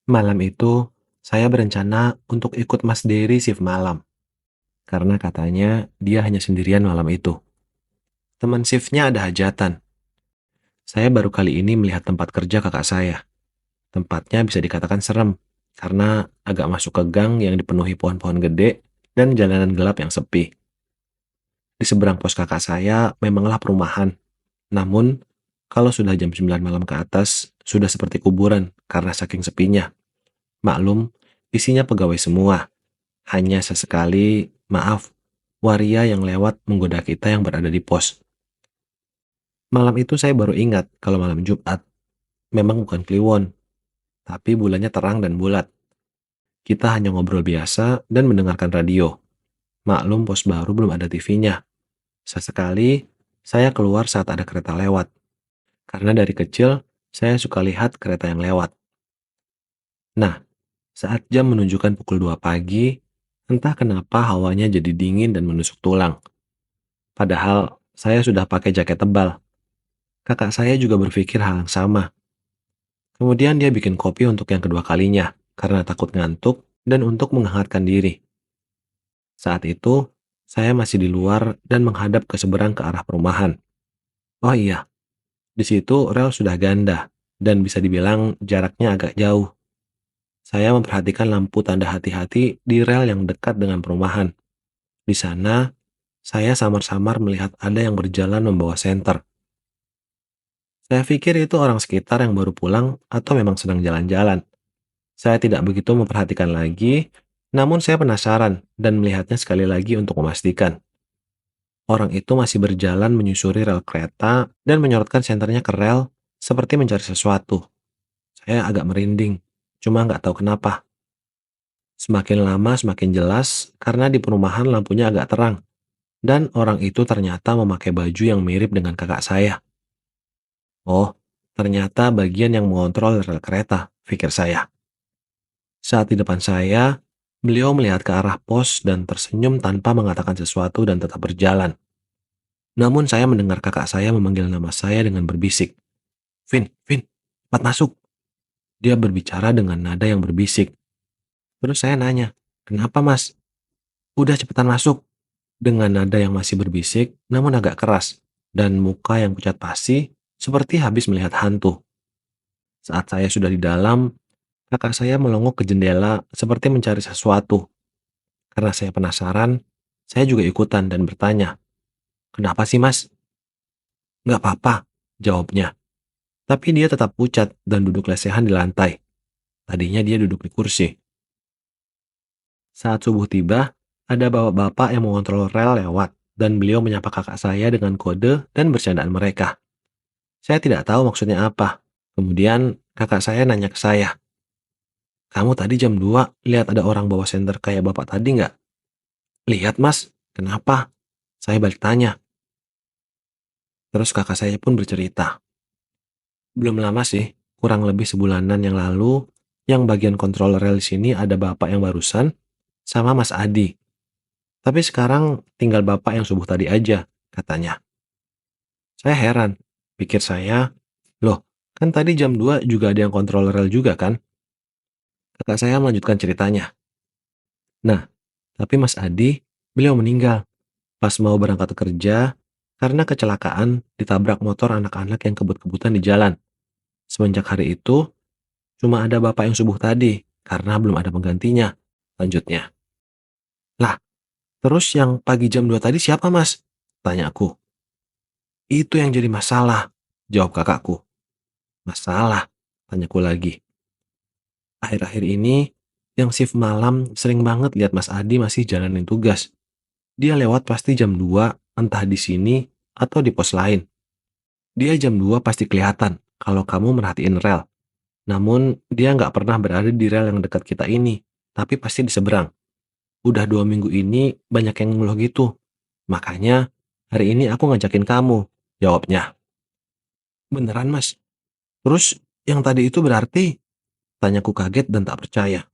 Malam itu, saya berencana untuk ikut Mas Dery shift malam, karena katanya dia hanya sendirian malam itu. Teman shiftnya ada hajatan. Saya baru kali ini melihat tempat kerja kakak saya. Tempatnya bisa dikatakan serem, karena agak masuk ke gang yang dipenuhi pohon-pohon gede dan jalanan gelap yang sepi. Di seberang pos kakak saya memanglah perumahan, namun kalau sudah jam 9 malam ke atas, sudah seperti kuburan karena saking sepinya. Maklum, isinya pegawai semua. Hanya sesekali, maaf, waria yang lewat menggoda kita yang berada di pos. Malam itu saya baru ingat kalau malam Jumat memang bukan Kliwon, tapi bulannya terang dan bulat. Kita hanya ngobrol biasa dan mendengarkan radio. Maklum pos baru belum ada TV-nya. Sesekali, saya keluar saat ada kereta lewat. Karena dari kecil, saya suka lihat kereta yang lewat. Nah, saat jam menunjukkan pukul 2 pagi, entah kenapa hawanya jadi dingin dan menusuk tulang. Padahal saya sudah pakai jaket tebal. Kakak saya juga berpikir hal yang sama. Kemudian dia bikin kopi untuk yang kedua kalinya, karena takut ngantuk dan untuk menghangatkan diri. Saat itu, saya masih di luar dan menghadap ke seberang ke arah perumahan. Oh iya, di situ rel sudah ganda, dan bisa dibilang jaraknya agak jauh. Saya memperhatikan lampu tanda hati-hati di rel yang dekat dengan perumahan. Di sana, saya samar-samar melihat ada yang berjalan membawa senter. Saya pikir itu orang sekitar yang baru pulang atau memang sedang jalan-jalan. Saya tidak begitu memperhatikan lagi, namun saya penasaran dan melihatnya sekali lagi untuk memastikan. Orang itu masih berjalan menyusuri rel kereta dan menyorotkan senternya ke rel seperti mencari sesuatu. Saya agak merinding, cuma nggak tahu kenapa. Semakin lama semakin jelas karena di perumahan lampunya agak terang dan orang itu ternyata memakai baju yang mirip dengan kakak saya. Oh, ternyata bagian yang mengontrol rel kereta, pikir saya. Saat di depan saya, beliau melihat ke arah pos dan tersenyum tanpa mengatakan sesuatu dan tetap berjalan. Namun saya mendengar kakak saya memanggil nama saya dengan berbisik. Vin, Vin, cepat masuk. Dia berbicara dengan nada yang berbisik. Terus saya nanya, kenapa mas? Udah cepetan masuk. Dengan nada yang masih berbisik, namun agak keras. Dan muka yang pucat pasi, seperti habis melihat hantu. Saat saya sudah di dalam, kakak saya melongok ke jendela seperti mencari sesuatu. Karena saya penasaran, saya juga ikutan dan bertanya, kenapa sih mas? Nggak apa-apa, jawabnya. Tapi dia tetap pucat dan duduk lesehan di lantai. Tadinya dia duduk di kursi. Saat subuh tiba, ada bapak-bapak yang mengontrol rel lewat, dan beliau menyapa kakak saya dengan kode dan bercandaan mereka. Saya tidak tahu maksudnya apa. Kemudian kakak saya nanya ke saya, kamu tadi jam 2 lihat ada orang bawa senter kayak bapak tadi nggak? Lihat mas, kenapa? Saya balik tanya. Terus kakak saya pun bercerita. Belum lama sih, kurang lebih sebulanan yang lalu, yang bagian kontrol rel di sini ada bapak yang barusan, sama Mas Adi. Tapi sekarang tinggal bapak yang subuh tadi aja, katanya. Saya heran, pikir saya, loh, kan tadi jam 2 juga ada yang kontrol rel juga kan? Kakak saya melanjutkan ceritanya. Nah, tapi Mas Adi, beliau meninggal pas mau berangkat kerja karena kecelakaan ditabrak motor anak-anak yang kebut-kebutan di jalan. Semenjak hari itu, cuma ada bapak yang subuh tadi, karena belum ada penggantinya. Lanjutnya. Lah, terus yang pagi jam 2 tadi siapa mas? Tanya aku. Itu yang jadi masalah, jawab kakakku. Masalah? Tanyaku lagi. Akhir-akhir ini, yang shift malam sering banget lihat Mas Adi masih jalanin tugas. Dia lewat pasti jam 2, entah di sini atau di pos lain. Dia jam 2 pasti kelihatan kalau kamu merhatiin rel. Namun, dia nggak pernah berada di rel yang dekat kita ini, tapi pasti di seberang. Udah 2 minggu ini banyak yang ngeluh gitu. Makanya, hari ini aku ngajakin kamu, jawabnya. Beneran mas? Terus, yang tadi itu berarti? Tanyaku kaget dan tak percaya.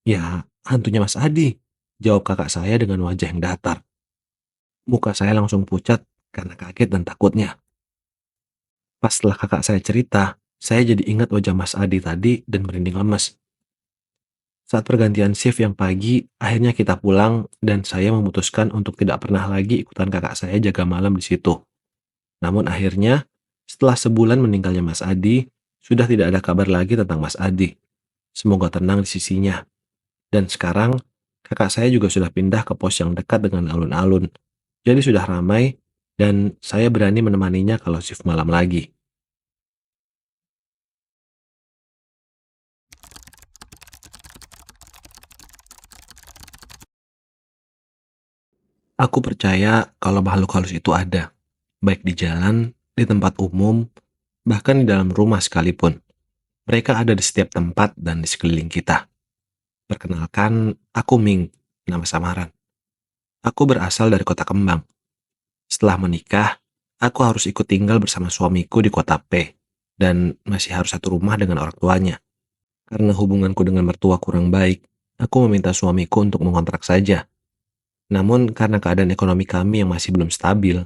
Ya, hantunya Mas Adi, jawab kakak saya dengan wajah yang datar. Muka saya langsung pucat karena kaget dan takutnya. Pas setelah kakak saya cerita, saya jadi ingat wajah Mas Adi tadi dan merinding lemes. Saat pergantian shift yang pagi, akhirnya kita pulang dan saya memutuskan untuk tidak pernah lagi ikutan kakak saya jaga malam di situ. Namun akhirnya, setelah sebulan meninggalnya Mas Adi, sudah tidak ada kabar lagi tentang Mas Adi. Semoga tenang di sisinya. Dan sekarang, kakak saya juga sudah pindah ke pos yang dekat dengan alun-alun. Jadi sudah ramai, dan saya berani menemaninya kalau shift malam lagi. Aku percaya kalau makhluk halus itu ada, baik di jalan, di tempat umum, bahkan di dalam rumah sekalipun. Mereka ada di setiap tempat dan di sekeliling kita. Perkenalkan, aku Ming, nama samaran. Aku berasal dari kota Kembang. Setelah menikah, aku harus ikut tinggal bersama suamiku di kota P, dan masih harus satu rumah dengan orang tuanya. Karena hubunganku dengan mertua kurang baik, aku meminta suamiku untuk mengontrak saja. Namun karena keadaan ekonomi kami yang masih belum stabil,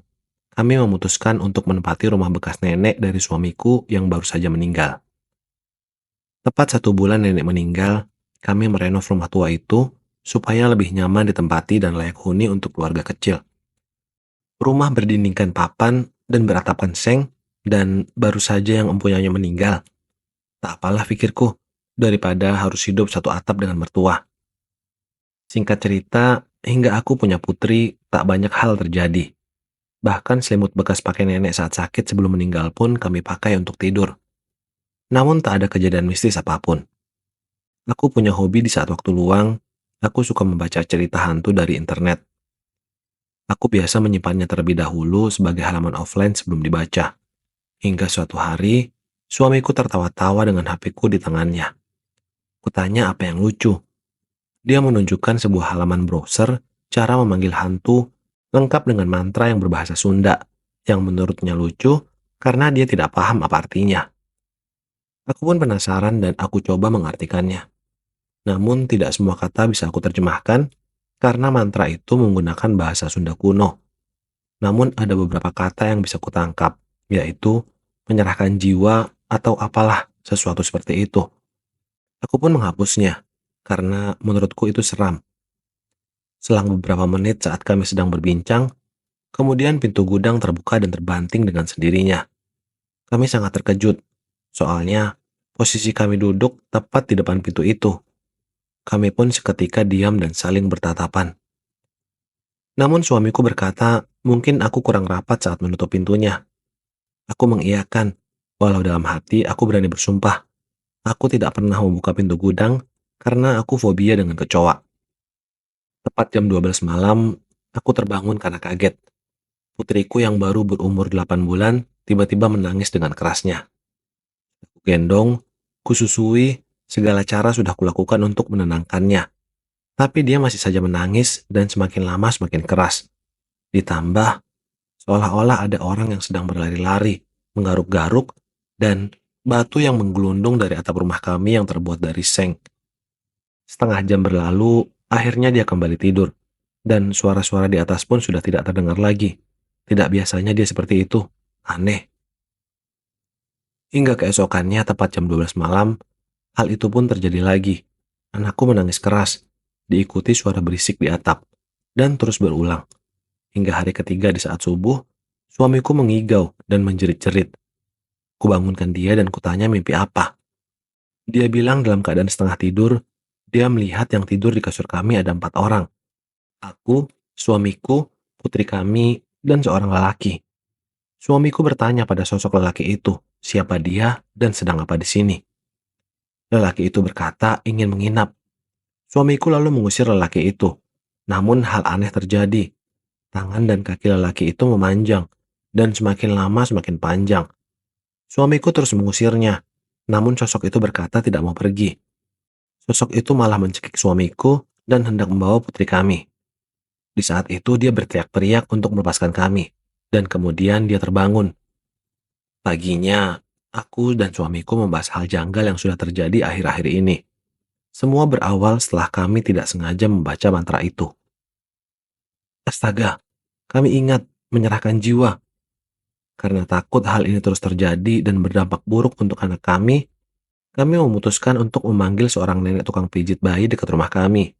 kami memutuskan untuk menempati rumah bekas nenek dari suamiku yang baru saja meninggal. Tepat 1 bulan nenek meninggal, kami merenov rumah tua itu supaya lebih nyaman ditempati dan layak huni untuk keluarga kecil. Rumah berdindingkan papan dan beratapkan seng, dan baru saja yang empunyanya meninggal. Tak apalah pikirku, daripada harus hidup satu atap dengan mertua. Singkat cerita, hingga aku punya putri, tak banyak hal terjadi. Bahkan selimut bekas pakai nenek saat sakit sebelum meninggal pun kami pakai untuk tidur. Namun tak ada kejadian mistis apapun. Aku punya hobi di saat waktu luang, aku suka membaca cerita hantu dari internet. Aku biasa menyimpannya terlebih dahulu sebagai halaman offline sebelum dibaca. Hingga suatu hari, suamiku tertawa-tawa dengan HP-ku di tangannya. Kutanya apa yang lucu. Dia menunjukkan sebuah halaman browser cara memanggil hantu lengkap dengan mantra yang berbahasa Sunda, yang menurutnya lucu karena dia tidak paham apa artinya. Aku pun penasaran dan aku coba mengartikannya. Namun tidak semua kata bisa aku terjemahkan karena mantra itu menggunakan bahasa Sunda kuno. Namun ada beberapa kata yang bisa kutangkap, yaitu menyerahkan jiwa atau apalah sesuatu seperti itu. Aku pun menghapusnya karena menurutku itu seram. Selang beberapa menit saat kami sedang berbincang, kemudian pintu gudang terbuka dan terbanting dengan sendirinya. Kami sangat terkejut, soalnya posisi kami duduk tepat di depan pintu itu. Kami pun seketika diam dan saling bertatapan. Namun suamiku berkata, mungkin aku kurang rapat saat menutup pintunya. Aku mengiyakan, walau dalam hati aku berani bersumpah. Aku tidak pernah membuka pintu gudang karena aku fobia dengan kecoa. Tepat jam 12 malam, aku terbangun karena kaget. Putriku yang baru berumur 8 bulan tiba-tiba menangis dengan kerasnya. Aku gendong, kususui, segala cara sudah kulakukan untuk menenangkannya. Tapi dia masih saja menangis dan semakin lama semakin keras. Ditambah, seolah-olah ada orang yang sedang berlari-lari, menggaruk-garuk, dan batu yang menggelundung dari atap rumah kami yang terbuat dari seng. Setengah jam berlalu, akhirnya dia kembali tidur, dan suara-suara di atas pun sudah tidak terdengar lagi. Tidak biasanya dia seperti itu. Aneh. Hingga keesokannya tepat jam 12 malam, hal itu pun terjadi lagi. Anakku menangis keras, diikuti suara berisik di atap, dan terus berulang. Hingga hari ketiga di saat subuh, suamiku mengigau dan menjerit-jerit. Kubangunkan dia dan kutanya mimpi apa. Dia bilang dalam keadaan setengah tidur, dia melihat yang tidur di kasur kami ada 4 orang. Aku, suamiku, putri kami, dan seorang lelaki. Suamiku bertanya pada sosok lelaki itu, siapa dia dan sedang apa di sini. Lelaki itu berkata ingin menginap. Suamiku lalu mengusir lelaki itu. Namun hal aneh terjadi. Tangan dan kaki lelaki itu memanjang, dan semakin lama semakin panjang. Suamiku terus mengusirnya, namun sosok itu berkata tidak mau pergi. Sosok itu malah mencekik suamiku dan hendak membawa putri kami. Di saat itu dia berteriak-teriak untuk melepaskan kami, dan kemudian dia terbangun. Paginya, aku dan suamiku membahas hal janggal yang sudah terjadi akhir-akhir ini. Semua berawal setelah kami tidak sengaja membaca mantra itu. Astaga, kami ingat menyerahkan jiwa. Karena takut hal ini terus terjadi dan berdampak buruk untuk anak kami, Kami memutuskan untuk memanggil seorang nenek tukang pijit bayi dekat rumah kami.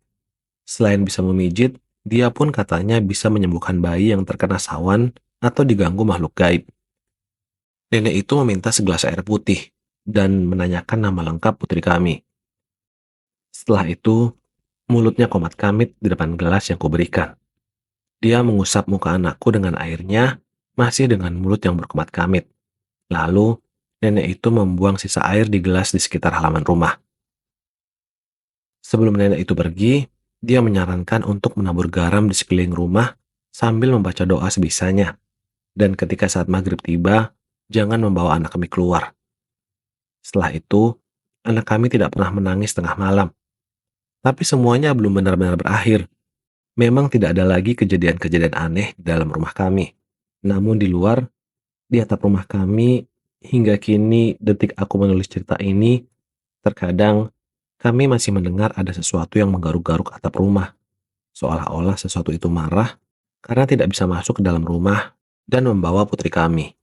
Selain bisa memijit, dia pun katanya bisa menyembuhkan bayi yang terkena sawan atau diganggu makhluk gaib. Nenek itu meminta segelas air putih dan menanyakan nama lengkap putri kami. Setelah itu, mulutnya komat kamit di depan gelas yang kuberikan. Dia mengusap muka anakku dengan airnya, masih dengan mulut yang berkomat kamit. Lalu, nenek itu membuang sisa air di gelas di sekitar halaman rumah. Sebelum nenek itu pergi, dia menyarankan untuk menabur garam di sekeliling rumah sambil membaca doa sebisanya. Dan ketika saat maghrib tiba, jangan membawa anak kami keluar. Setelah itu, anak kami tidak pernah menangis tengah malam. Tapi semuanya belum benar-benar berakhir. Memang tidak ada lagi kejadian-kejadian aneh di dalam rumah kami. Namun di luar, di atap rumah kami, hingga kini detik aku menulis cerita ini, terkadang kami masih mendengar ada sesuatu yang menggaruk-garuk atap rumah. Seolah-olah sesuatu itu marah karena tidak bisa masuk ke dalam rumah dan membawa putri kami.